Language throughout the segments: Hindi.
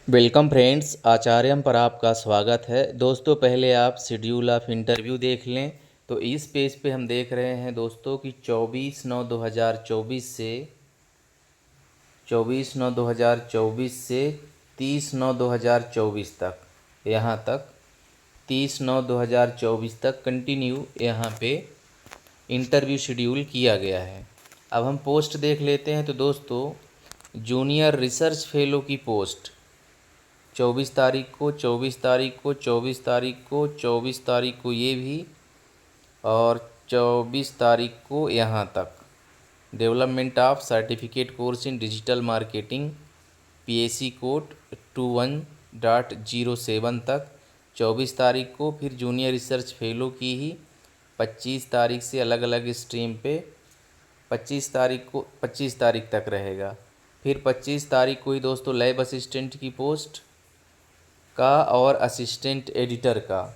वेलकम फ्रेंड्स, आचार्यम पर आपका स्वागत है। दोस्तों, पहले आप शेड्यूल ऑफ इंटरव्यू देख लें। तो इस पेज पे हम देख रहे हैं दोस्तों कि 24/9/2024 से 30/9/2024 तक, यहाँ तक 30/9/2024 तक कंटिन्यू यहाँ पे इंटरव्यू शेड्यूल किया गया है। अब हम पोस्ट देख लेते हैं। तो दोस्तों, जूनियर रिसर्च फेलो की पोस्ट 24 तारीख को, 24 तारीख को, 24 तारीख को, 24 तारीख को ये भी, और 24 तारीख को यहाँ तक development of certificate course in digital marketing PAC code 21.07 तक 24 तारीख को। फिर जूनियर रिसर्च फेलो की ही 25 तारीख से अलग अलग स्ट्रीम पे 25 तारीख तक रहेगा। फिर 25 तारीख को ही दोस्तों लैब असिस्टेंट की पोस्ट का और असिस्टेंट एडिटर का,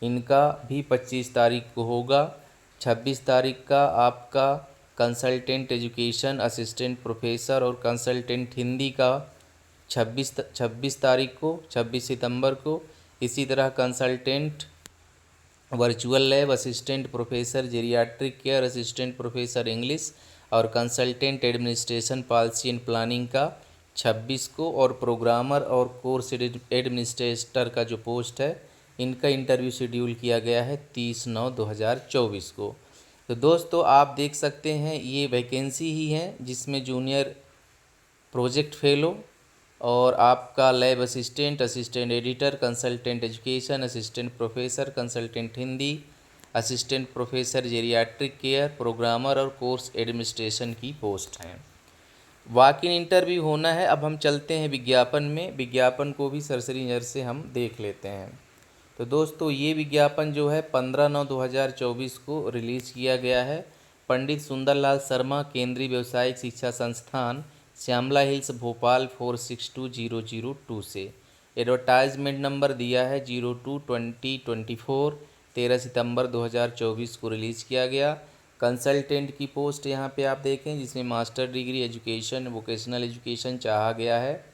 इनका भी 25 तारीख को होगा। 26 तारीख का आपका कंसल्टेंट एजुकेशन असिस्टेंट प्रोफेसर और कंसल्टेंट हिंदी का 26 तारीख को, 26 सितंबर को। इसी तरह consultant virtual lab assistant professor geriatric care assistant professor English और consultant administration policy and planning का 26 को, और प्रोग्रामर और कोर्स एडमिनिस्ट्रेटर का जो पोस्ट है इनका इंटरव्यू शेड्यूल किया गया है 30/9/2024 को। तो दोस्तों, आप देख सकते हैं ये वैकेंसी ही है जिसमें जूनियर प्रोजेक्ट फेलो और आपका lab assistant, assistant editor, consultant education, assistant professor, consultant Hindi, assistant professor geriatric care, programmer और कोर्स एडमिनिस्ट्रेशन की पोस्ट हैं। वॉक इन इंटरव्यू होना है। अब हम चलते हैं विज्ञापन में। विज्ञापन को भी सरसरी नज़र से हम देख लेते हैं। तो दोस्तों, ये विज्ञापन जो है 15/9/2024 को रिलीज़ किया गया है। पंडित सुंदरलाल शर्मा केंद्रीय व्यावसायिक शिक्षा संस्थान श्यामला हिल्स भोपाल 462002 से। एडवर्टाइजमेंट नंबर दिया है 02/2024, 13 सितंबर 2024 को रिलीज़ किया गया। कंसल्टेंट की पोस्ट यहाँ पे आप देखें जिसमें master degree education vocational education चाहा गया है।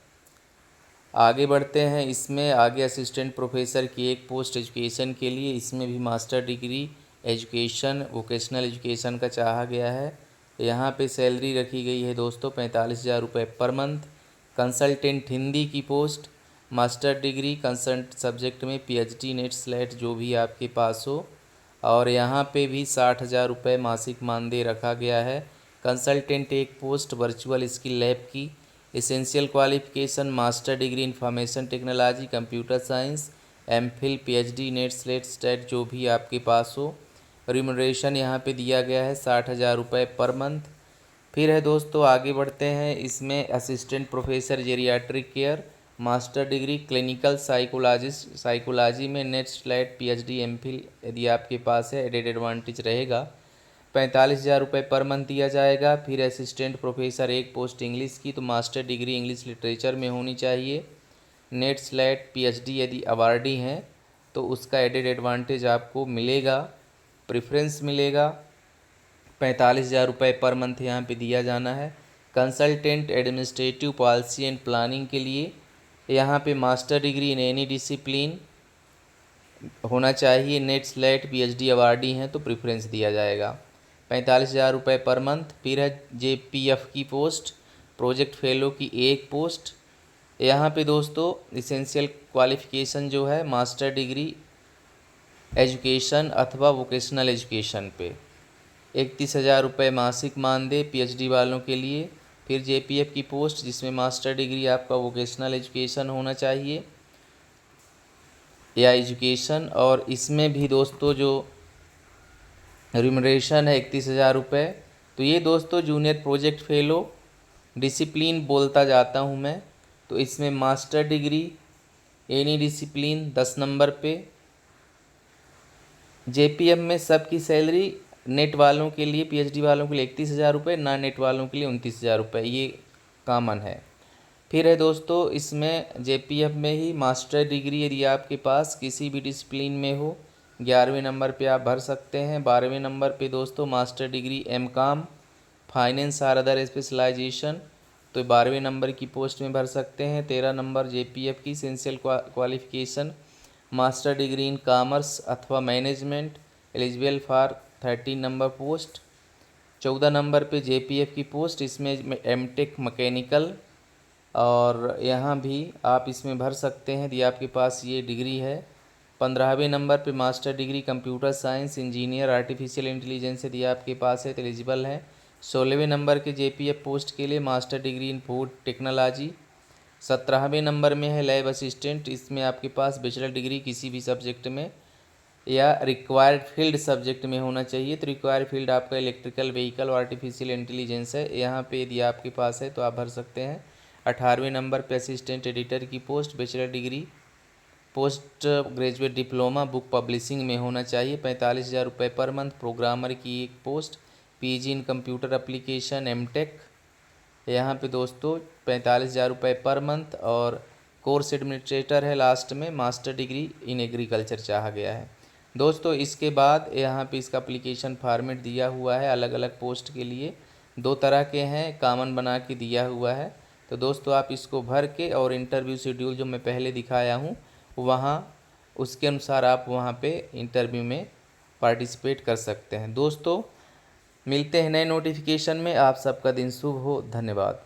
आगे बढ़ते हैं। इसमें आगे असिस्टेंट प्रोफेसर की एक पोस्ट एजुकेशन के लिए, इसमें भी master degree education vocational education का चाहा गया है। यहाँ पे सैलरी रखी गई है दोस्तों 45,000 रुपये पर मंथ। कंसल्टेंट हिंदी की post master degree consult subject में PhD नेट स्लेट जो भी आपके पास हो, और यहाँ पे भी 60,000 रुपये मासिक मानदेय रखा गया है। कंसल्टेंट एक पोस्ट वर्चुअल स्किल लैब की, essential qualification master degree information technology computer science MPhil PhD NET SLET state जो भी आपके पास हो। रिम्यूनरेशन यहाँ पे दिया गया है 60,000 रुपये पर मंथ। फिर है दोस्तों, आगे बढ़ते हैं। इसमें assistant professor geriatric care master degree clinical psychology में नेट स्लेट PhD MPhil यदि आपके पास है एडेड एडवांटेज रहेगा, 45,000 रुपये पर मंथ दिया जाएगा। फिर असिस्टेंट प्रोफेसर एक पोस्ट इंग्लिश की, तो मास्टर डिग्री इंग्लिश लिटरेचर में होनी चाहिए। नेट स्लेट PhD यदि अवार्डी हैं तो उसका एडेड एडवांटेज आपको मिलेगा, प्रेफरेंस मिलेगा। 45,000 रुपये पर मंथ यहाँ पे दिया जाना है। Consultant administrative policy and planning के लिए यहाँ पे master degree in any discipline होना चाहिए। नेट स्लेट PhD अवार्डी हैं तो प्रेफरेंस दिया जाएगा। 45,000 रुपये पर मंथ। फिर है JPF की पोस्ट प्रोजेक्ट फेलो की एक पोस्ट। यहाँ पे दोस्तों इसेंशियल क्वालिफ़िकेशन जो है मास्टर डिग्री एजुकेशन अथवा वोकेशनल एजुकेशन पे 31,000 रुपये मासिक मानदेय PhD वालों के लिए। फिर JPF की पोस्ट जिसमें मास्टर डिग्री आपका वोकेशनल एजुकेशन होना चाहिए या एजुकेशन, और इसमें भी दोस्तों जो रिम्यूनरेशन है 31,000 रुपये। तो ये दोस्तों जूनियर प्रोजेक्ट फेलो डिसिप्लिन बोलता जाता हूँ मैं, तो इसमें master degree any discipline 10 number पे। JPF में सबकी सैलरी नेट वालों के लिए PhD वालों के लिए 31,000 रुपये, ना नेट वालों के लिए 29,000 रुपये, ये कॉमन है। फिर है दोस्तों इसमें JPF में ही मास्टर डिग्री यदि आपके पास किसी भी डिसिप्लिन में हो 11वें नंबर पे आप भर सकते हैं। 12वें नंबर पे दोस्तों master degree MCOM finance or other specialization तो 12वें नंबर की पोस्ट में भर सकते हैं। 13 नंबर JPF की essential qualification master degree in commerce अथवा management, eligible for 13 number post. 14 number पे JPF की पोस्ट, इसमें MTech मैकेनिकल, और यहाँ भी आप इसमें भर सकते हैं यदि आपके पास ये डिग्री है। 15वें नंबर पे master degree computer science, engineer, artificial intelligence यदि आपके पास है तो एलिजिबल है। 16वें नंबर के JPF पोस्ट के लिए master degree in food technology. 17वें नंबर में है लैब असिस्टेंट, इसमें आपके पास बैचलर डिग्री किसी भी सब्जेक्ट में या रिक्वायर्ड फील्ड सब्जेक्ट में होना चाहिए। तो रिक्वायर्ड फील्ड आपका इलेक्ट्रिकल व्हीकल और आर्टिफिशियल इंटेलिजेंस है। यहाँ पे यदि आपके पास है तो आप भर सकते हैं। 18वें नंबर पे असिस्टेंट एडिटर की post, bachelor degree post graduate diploma book publishing में होना चाहिए। 45,000 रुपये पर मंथ। प्रोग्रामर की एक पोस्ट, PG इन कंप्यूटर एप्लीकेशन MTech, यहाँ पे दोस्तों 45,000 रुपये पर मंथ। और कोर्स एडमिनिस्ट्रेटर है लास्ट में, मास्टर डिग्री इन एग्रीकल्चर चाहा गया है। दोस्तों इसके बाद यहाँ पे इसका एप्लीकेशन फॉर्मेट दिया हुआ है, अलग अलग पोस्ट के लिए 2 तरह के हैं, कॉमन बना के दिया हुआ है। तो दोस्तों आप इसको भर के और इंटरव्यू शेड्यूल जो मैं पहले दिखाया हूँ वहाँ उसके अनुसार आप वहाँ पे इंटरव्यू में पार्टिसिपेट कर सकते हैं। दोस्तों मिलते हैं नए नोटिफिकेशन में। आप सबका दिन शुभ हो। धन्यवाद।